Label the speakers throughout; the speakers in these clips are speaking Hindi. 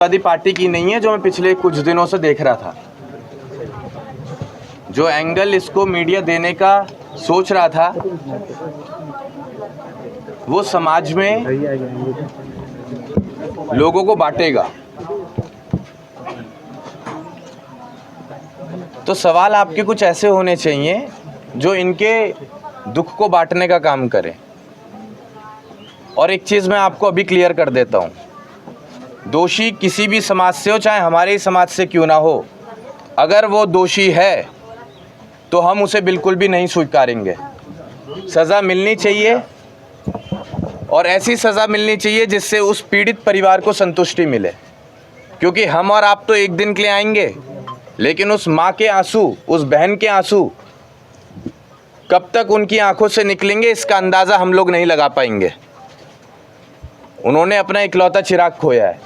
Speaker 1: समाजवादी पार्टी की नहीं है, जो मैं पिछले कुछ दिनों से देख रहा था। जो एंगल इसको मीडिया देने का सोच रहा था, वो समाज में लोगों को बांटेगा। तो सवाल आपके कुछ ऐसे होने चाहिए जो इनके दुख को बांटने का काम करें। और एक चीज़ मैं आपको अभी क्लियर कर देता हूँ, दोषी किसी भी समाज से हो, चाहे हमारे ही समाज से क्यों ना हो, अगर वो दोषी है तो हम उसे बिल्कुल भी नहीं स्वीकारेंगे। सज़ा मिलनी चाहिए, और ऐसी सज़ा मिलनी चाहिए जिससे उस पीड़ित परिवार को संतुष्टि मिले। क्योंकि हम और आप तो एक दिन के लिए आएंगे, लेकिन उस माँ के आंसू, उस बहन के आंसू कब तक उनकी आंखों से निकलेंगे, इसका अंदाज़ा हम लोग नहीं लगा पाएंगे। उन्होंने अपना इकलौता चिराग खोया है।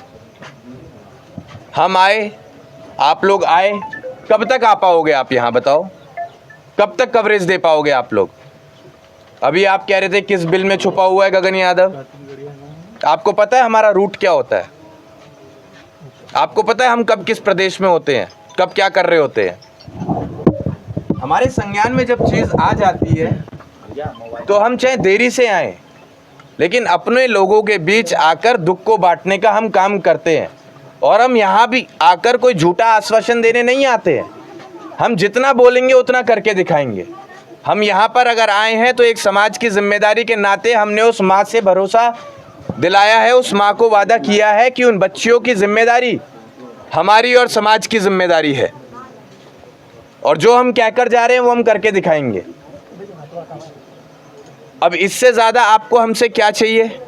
Speaker 1: हम आए, आप लोग आए, कब तक आ पाओगे आप यहाँ बताओ? कब तक कवरेज दे पाओगे आप लोग? अभी आप कह रहे थे किस बिल में छुपा हुआ है गगन यादव। आपको पता है हमारा रूट क्या होता है? आपको पता है हम कब किस प्रदेश में होते हैं, कब क्या कर रहे होते हैं? हमारे संज्ञान में जब चीज़ आ जाती है तो हम चाहे देरी से आए, लेकिन अपने लोगों के बीच आकर दुख को बांटने का हम काम करते हैं। और हम यहाँ भी आकर कोई झूठा आश्वासन देने नहीं आते हैं। हम जितना बोलेंगे उतना करके दिखाएंगे। हम यहाँ पर अगर आए हैं तो एक समाज की जिम्मेदारी के नाते हमने उस माँ से भरोसा दिलाया है, उस माँ को वादा किया है कि उन बच्चियों की जिम्मेदारी हमारी और समाज की जिम्मेदारी है। और जो हम कहकर जा रहे हैं वो हम करके दिखाएंगे। अब इससे ज़्यादा आपको हमसे क्या चाहिए?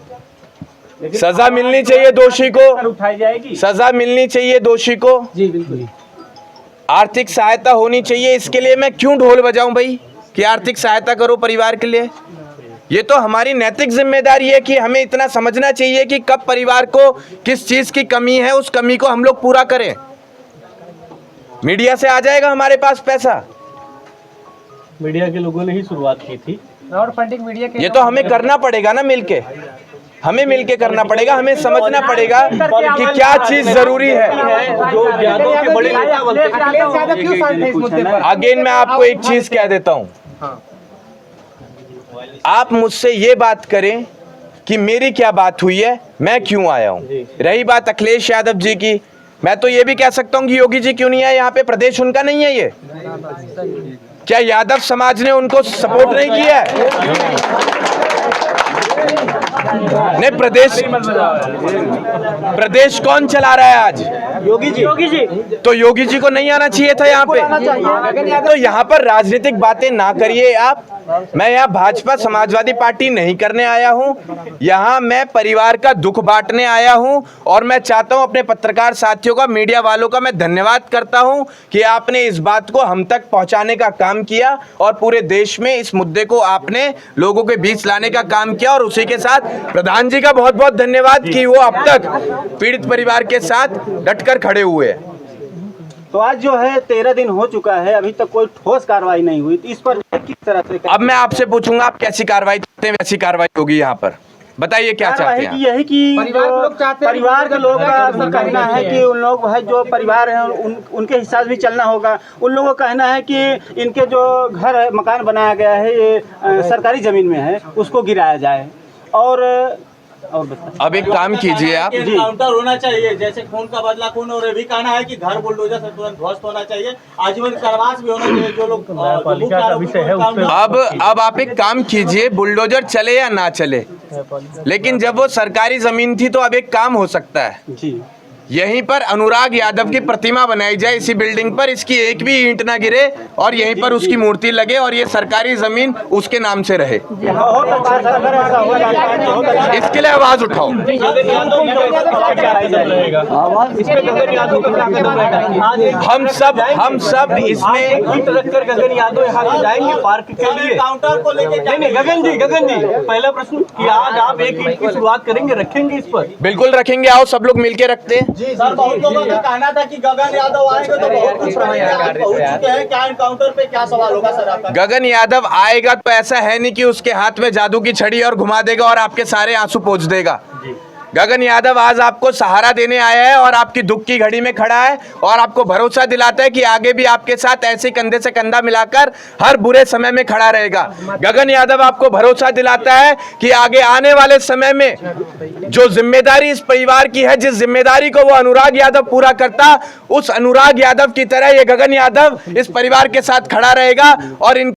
Speaker 1: सज़ा मिलनी चाहिए दोषी को,
Speaker 2: उठाई जाएगी,
Speaker 1: सज़ा मिलनी चाहिए दोषी को।
Speaker 2: जी बिल्कुल।
Speaker 1: आर्थिक सहायता होनी चाहिए। इसके लिए मैं क्यों ढोल बजाऊं भाई कि आर्थिक सहायता करो परिवार के लिए? ये तो हमारी नैतिक जिम्मेदारी है कि हमें इतना समझना चाहिए कि कब परिवार को किस चीज़ की कमी है, उस कमी को हम लोग पूरा करें। मीडिया से आ जाएगा हमारे पास पैसा,
Speaker 2: मीडिया के लोगों ने ही शुरुआत की थी और फंडिंग मीडिया के,
Speaker 1: ये तो हमें करना पड़ेगा ना, मिलके हमें मिलके करना पड़ेगा। हमें समझना पड़ेगा कि क्या चीज़ ज़रूरी है। अगेन मैं आपको एक चीज़ कह देता हूँ, आप मुझसे ये बात करें कि मेरी क्या बात हुई है, मैं क्यों आया हूँ। रही बात अखिलेश यादव जी की, मैं तो ये भी कह सकता हूँ कि योगी जी क्यों नहीं आए यहाँ पे, प्रदेश उनका नहीं है ये। क्या यादव समाज ने उनको सपोर्ट नहीं किया है? नहीं, प्रदेश कौन चला रहा है आज?
Speaker 2: योगी जी।
Speaker 1: तो योगी जी को नहीं आना चाहिए था यहाँ पे। तो यहाँ पर राजनीतिक बातें ना करिए आप। मैं यहाँ भाजपा समाजवादी पार्टी नहीं करने आया हूँ, यहाँ मैं परिवार का दुख बांटने आया हूँ। और मैं चाहता हूँ अपने पत्रकार साथियों का, मीडिया वालों का मैं धन्यवाद करता हूँ कि आपने इस बात को हम तक पहुँचाने का काम किया और पूरे देश में इस मुद्दे को आपने लोगों के बीच लाने का काम किया। और उसी के साथ प्रधान जी का बहुत बहुत धन्यवाद कि वो अब तक पीड़ित परिवार के साथ डटकर खड़े हुए हैं।
Speaker 3: तो आज जो है 13 दिन हो चुका है, अभी तक कोई ठोस कार्रवाई नहीं हुई। इस पर किस तरह से?
Speaker 1: अब मैं आपसे पूछूंगा आप कैसी कार्रवाई चाहते हैं, वैसी कार्रवाई होगी यहाँ पर। बताइए क्या चाहते हैं?
Speaker 3: यही कि परिवार के लोग का कहना है कि उन लोग है जो परिवार हैं उनके हिसाब से भी चलना होगा। उन लोगों का कहना है कि इनके जो घर है, मकान बनाया गया है, ये सरकारी जमीन में है, उसको गिराया जाए। और
Speaker 1: अब एक काम कीजिए आप,
Speaker 4: काउंटर होना चाहिए, जैसे खून का बदला खून। और ये भी कहना है कि घर बुलडोजर से तुरंत ध्वस्त होना चाहिए, आजीवन कारावास भी होना चाहिए। जो लोग
Speaker 1: अब आप एक काम कीजिए, बुलडोजर चले या ना चले, लेकिन जब वो सरकारी जमीन थी तो अब एक काम हो सकता है
Speaker 3: जी,
Speaker 1: यहीं पर अनुराग यादव की प्रतिमा बनाई जाए इसी बिल्डिंग पर, इसकी एक भी ईंट ना गिरे और यहीं पर उसकी मूर्ति लगे और ये सरकारी जमीन उसके नाम से रहे। इसके लिए आवाज उठाओ। हम सब इसमें
Speaker 2: गगन यादव यहाँ जाएंगे पार्क के लिए
Speaker 4: काउंटर को लेके।
Speaker 2: नहीं गगन जी पहला प्रश्न कि आज आप एक ईंट की शुरुआत करेंगे, रखेंगे इस पर?
Speaker 1: बिल्कुल रखेंगे, आओ सब लोग मिलके रखते हैं।
Speaker 4: सर, बहुत लोगों का कहना था कि गगन यादव आएंगे तो बहुत कुछ पहुंच चुके हैं। क्या एनकाउंटर पे क्या सवाल होगा सर आपका?
Speaker 1: गगन यादव आएगा तो ऐसा है नहीं कि उसके हाथ में जादू की छड़ी और घुमा देगा और आपके सारे आंसू पोंछ देगा। गगन यादव आज आपको सहारा देने आया है और आपकी दुख की घड़ी में खड़ा है और आपको भरोसा दिलाता है कि आगे भी आपके साथ ऐसे कंधे से कंधा मिलाकर हर बुरे समय में खड़ा रहेगा। गगन यादव आपको भरोसा दिलाता है कि आगे आने वाले समय में जो जिम्मेदारी इस परिवार की है, जिस जिम्मेदारी को वो अनुराग यादव पूरा करता, उस अनुराग यादव की तरह ये गगन यादव इस परिवार के साथ खड़ा रहेगा और इन